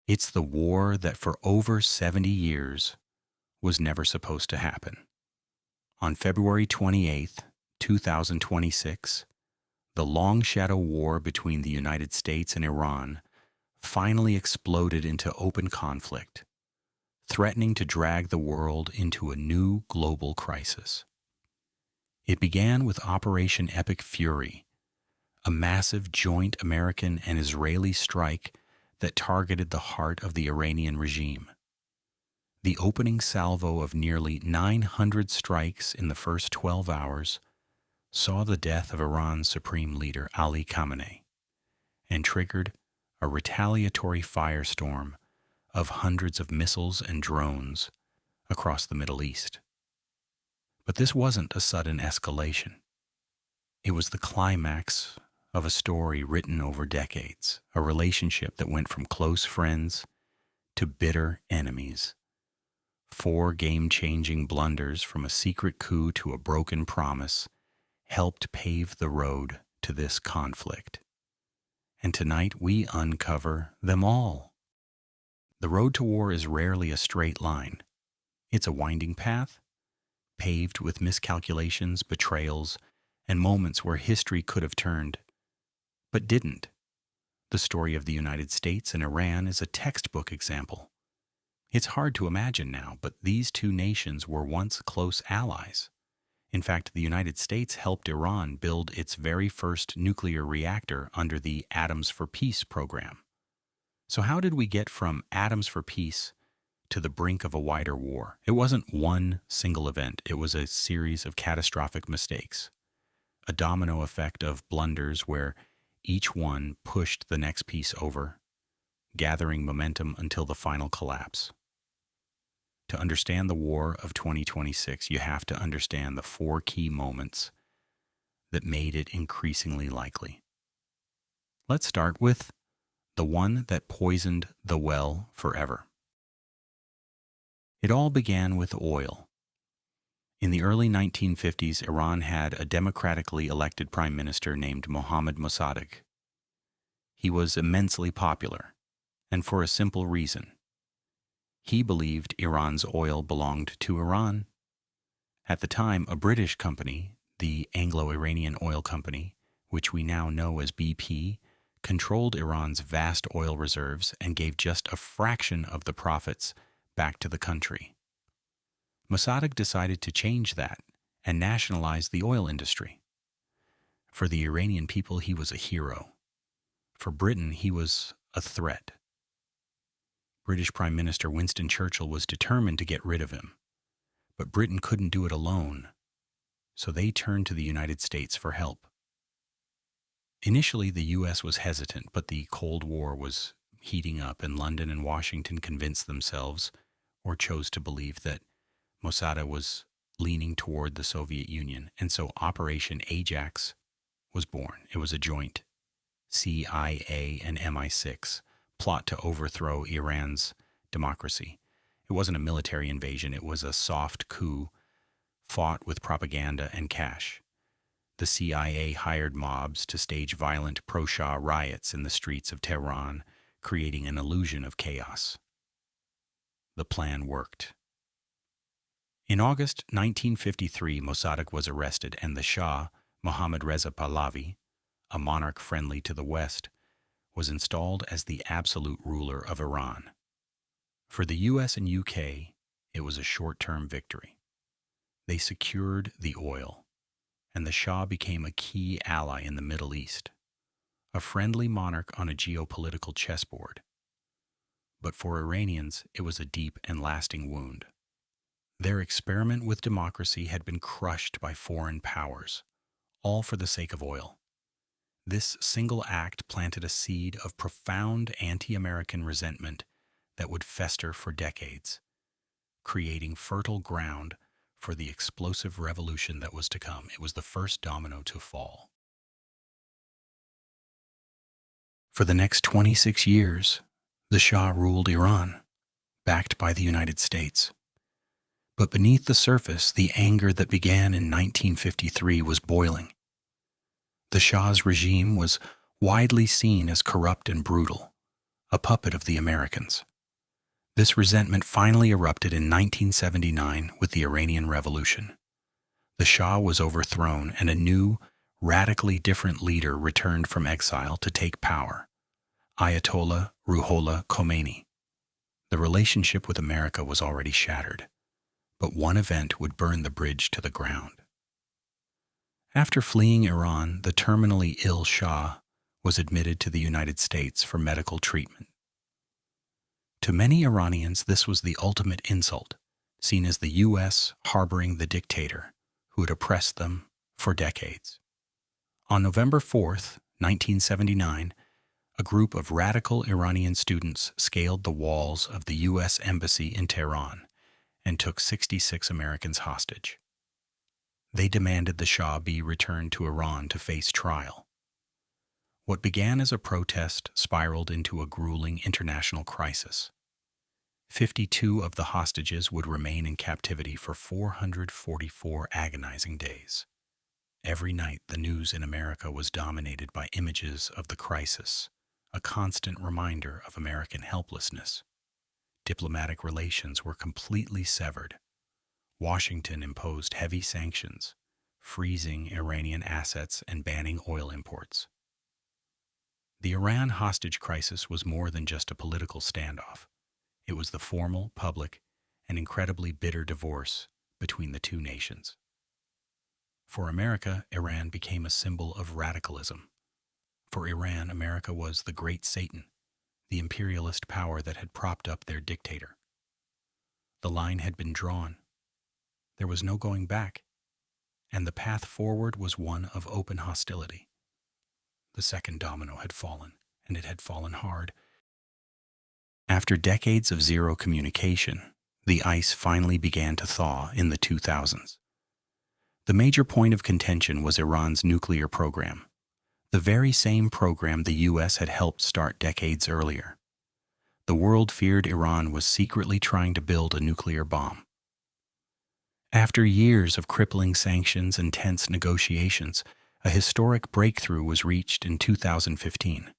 It's the war that for over 70 years was never supposed to happen. On February 28th, 2026, the long shadow war between the United States and Iran finally exploded into open conflict, threatening to drag the world into a new global crisis. It began with Operation Epic Fury, a massive joint American and Israeli strike that targeted the heart of the Iranian regime. The opening salvo of nearly 900 strikes in the first 12 hours saw the death of Iran's supreme leader Ali Khamenei and triggered a retaliatory firestorm of hundreds of missiles and drones across the Middle East. But this wasn't a sudden escalation. It was the climax of a story written over decades, a relationship that went from close friends to bitter enemies. 4 game-changing blunders, from a secret coup to a broken promise, helped pave the road to this conflict. And tonight we uncover them all. The road to war is rarely a straight line. It's a winding path, paved with miscalculations, betrayals, and moments where history could have turned, but didn't. The story of the United States and Iran is a textbook example. It's hard to imagine now, but these two nations were once close allies. In fact, the United States helped Iran build its very first nuclear reactor under the Atoms for Peace program. So how did we get from Atoms for Peace to the brink of a wider war? It wasn't one single event. It was a series of catastrophic mistakes, a domino effect of blunders where each one pushed the next piece over, gathering momentum until the final collapse. To understand the war of 2026, you have to understand the 4 key moments that made it increasingly likely. Let's start with the one that poisoned the well forever. It all began with oil. In the early 1950s, Iran had a democratically elected prime minister named Mohammad Mosaddegh. He was immensely popular, and for a simple reason. He believed Iran's oil belonged to Iran. At the time, a British company, the Anglo-Iranian Oil Company, which we now know as BP, controlled Iran's vast oil reserves and gave just a fraction of the profits back to the country. Mosaddegh decided to change that and nationalize the oil industry. For the Iranian people, he was a hero. For Britain, he was a threat. British Prime Minister Winston Churchill was determined to get rid of him, but Britain couldn't do it alone, so they turned to the United States for help. Initially, the U.S. was hesitant, but the Cold War was heating up, and London and Washington convinced themselves, or chose to believe, that Mosaddegh was leaning toward the Soviet Union, and so Operation Ajax was born. It was a joint CIA and MI6 plot to overthrow Iran's democracy. It wasn't a military invasion, it was a soft coup fought with propaganda and cash. The CIA hired mobs to stage violent pro-Shah riots in the streets of Tehran, creating an illusion of chaos. The plan worked. In August 1953, Mosaddegh was arrested, and the Shah, Mohammad Reza Pahlavi, a monarch friendly to the West, was installed as the absolute ruler of Iran. For the US and UK, it was a short-term victory. They secured the oil, and the Shah became a key ally in the Middle East, a friendly monarch on a geopolitical chessboard. But for Iranians, it was a deep and lasting wound. Their experiment with democracy had been crushed by foreign powers, all for the sake of oil. This single act planted a seed of profound anti-American resentment that would fester for decades, creating fertile ground for the explosive revolution that was to come. It was the first domino to fall. For the next 26 years, the Shah ruled Iran, backed by the United States. But beneath the surface, the anger that began in 1953 was boiling. The Shah's regime was widely seen as corrupt and brutal, a puppet of the Americans. This resentment finally erupted in 1979 with the Iranian Revolution. The Shah was overthrown and a new, radically different leader returned from exile to take power, Ayatollah Ruhollah Khomeini. The relationship with America was already shattered, but one event would burn the bridge to the ground. After fleeing Iran, the terminally ill Shah was admitted to the United States for medical treatment. To many Iranians, this was the ultimate insult, seen as the U.S. harboring the dictator who had oppressed them for decades. On November 4th, 1979, a group of radical Iranian students scaled the walls of the U.S. Embassy in Tehran and took 66 Americans hostage. They demanded the Shah be returned to Iran to face trial. What began as a protest spiraled into a grueling international crisis. 52 of the hostages would remain in captivity for 444 agonizing days. Every night, the news in America was dominated by images of the crisis, a constant reminder of American helplessness. Diplomatic relations were completely severed. Washington imposed heavy sanctions, freezing Iranian assets and banning oil imports. The Iran hostage crisis was more than just a political standoff. It was the formal, public, and incredibly bitter divorce between the two nations. For America, Iran became a symbol of radicalism. For Iran, America was the great Satan, the imperialist power that had propped up their dictator. The line had been drawn. There was no going back, and the path forward was one of open hostility. The second domino had fallen, and it had fallen hard. After decades of zero communication, the ice finally began to thaw in the 2000s. The major point of contention was Iran's nuclear program, the very same program the U.S. had helped start decades earlier. The world feared Iran was secretly trying to build a nuclear bomb. After years of crippling sanctions and tense negotiations, a historic breakthrough was reached in 2015.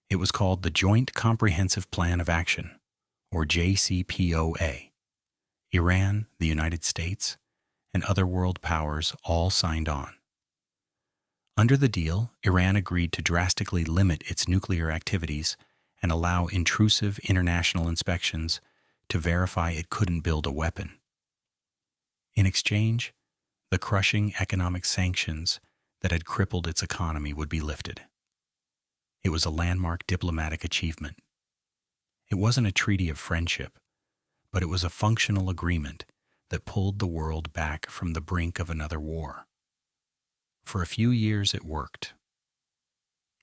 It was called the Joint Comprehensive Plan of Action, or JCPOA. Iran, the United States, and other world powers all signed on. Under the deal, Iran agreed to drastically limit its nuclear activities and allow intrusive international inspections to verify it couldn't build a weapon. In exchange, the crushing economic sanctions that had crippled its economy would be lifted. It was a landmark diplomatic achievement. It wasn't a treaty of friendship, but it was a functional agreement that pulled the world back from the brink of another war. For a few years it worked.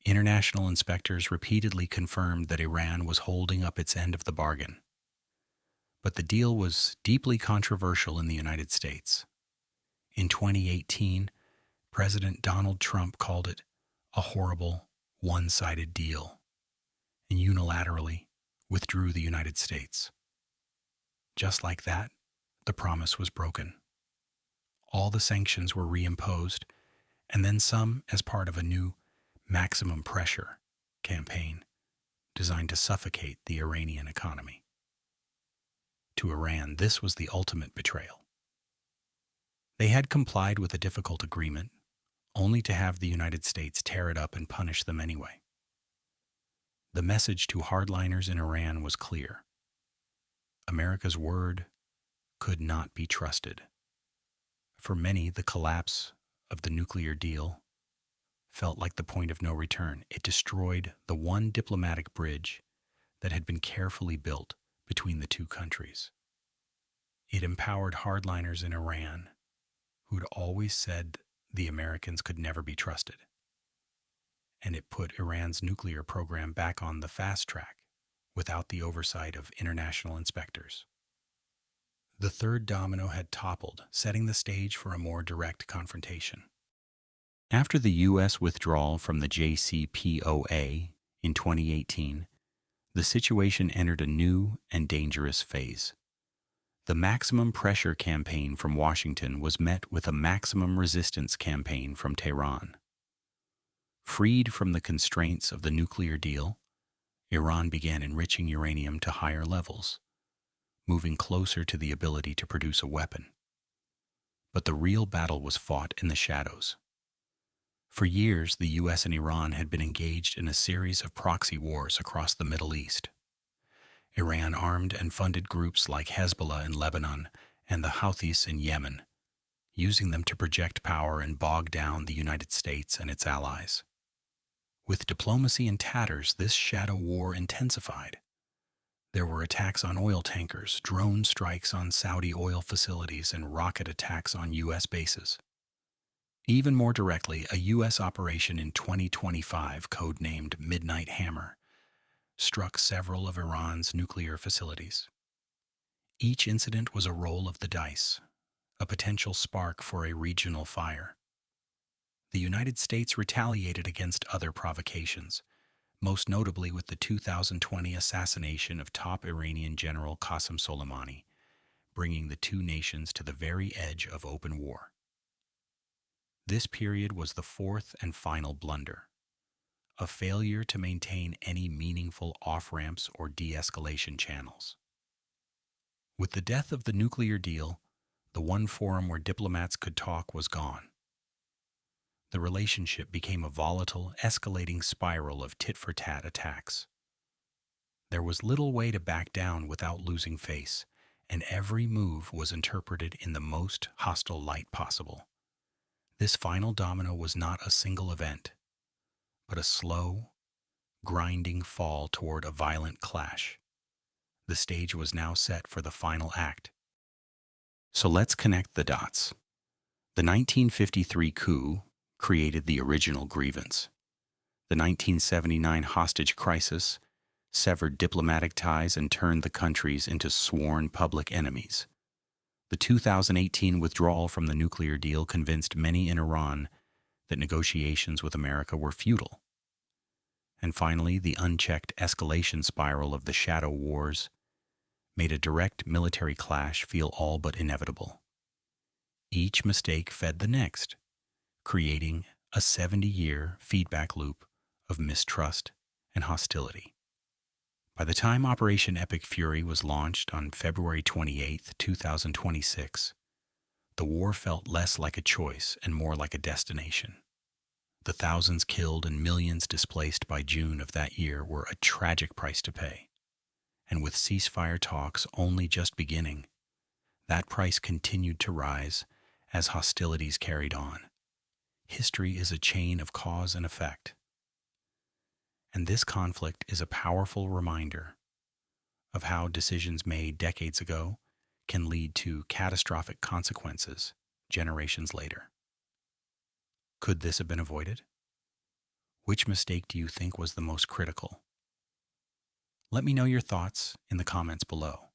International inspectors repeatedly confirmed that Iran was holding up its end of the bargain. But the deal was deeply controversial in the United States. In 2018, President Donald Trump called it a horrible, one-sided deal and unilaterally withdrew the United States. Just like that, the promise was broken. All the sanctions were reimposed, and then some as part of a new maximum pressure campaign designed to suffocate the Iranian economy. To Iran, this was the ultimate betrayal. They had complied with a difficult agreement, only to have the United States tear it up and punish them anyway. The message to hardliners in Iran was clear. America's word could not be trusted. For many, the collapse of the nuclear deal felt like the point of no return. It destroyed the one diplomatic bridge that had been carefully built between the two countries. It empowered hardliners in Iran who'd always said the Americans could never be trusted. And it put Iran's nuclear program back on the fast track without the oversight of international inspectors. The third domino had toppled, setting the stage for a more direct confrontation. After the U.S. withdrawal from the JCPOA in 2018, the situation entered a new and dangerous phase. The maximum pressure campaign from Washington was met with a maximum resistance campaign from Tehran. Freed from the constraints of the nuclear deal, Iran began enriching uranium to higher levels, moving closer to the ability to produce a weapon. But the real battle was fought in the shadows. For years, the U.S. and Iran had been engaged in a series of proxy wars across the Middle East. Iran armed and funded groups like Hezbollah in Lebanon and the Houthis in Yemen, using them to project power and bog down the United States and its allies. With diplomacy in tatters, this shadow war intensified. There were attacks on oil tankers, drone strikes on Saudi oil facilities, and rocket attacks on U.S. bases. Even more directly, a U.S. operation in 2025, codenamed Midnight Hammer, struck several of Iran's nuclear facilities. Each incident was a roll of the dice, a potential spark for a regional fire. The United States retaliated against other provocations, most notably with the 2020 assassination of top Iranian General Qasem Soleimani, bringing the two nations to the very edge of open war. This period was the fourth and final blunder, a failure to maintain any meaningful off-ramps or de-escalation channels. With the death of the nuclear deal, the one forum where diplomats could talk was gone. The relationship became a volatile, escalating spiral of tit-for-tat attacks. There was little way to back down without losing face, and every move was interpreted in the most hostile light possible. This final domino was not a single event, but a slow, grinding fall toward a violent clash. The stage was now set for the final act. So let's connect the dots. The 1953 coup created the original grievance. The 1979 hostage crisis severed diplomatic ties and turned the countries into sworn public enemies. The 2018 withdrawal from the nuclear deal convinced many in Iran that negotiations with America were futile. And finally, the unchecked escalation spiral of the shadow wars made a direct military clash feel all but inevitable. Each mistake fed the next, creating a 70-year feedback loop of mistrust and hostility. By the time Operation Epic Fury was launched on February 28, 2026, the war felt less like a choice and more like a destination. The thousands killed and millions displaced by June of that year were a tragic price to pay. And with ceasefire talks only just beginning, that price continued to rise as hostilities carried on. History is a chain of cause and effect. And this conflict is a powerful reminder of how decisions made decades ago can lead to catastrophic consequences generations later. Could this have been avoided? Which mistake do you think was the most critical? Let me know your thoughts in the comments below.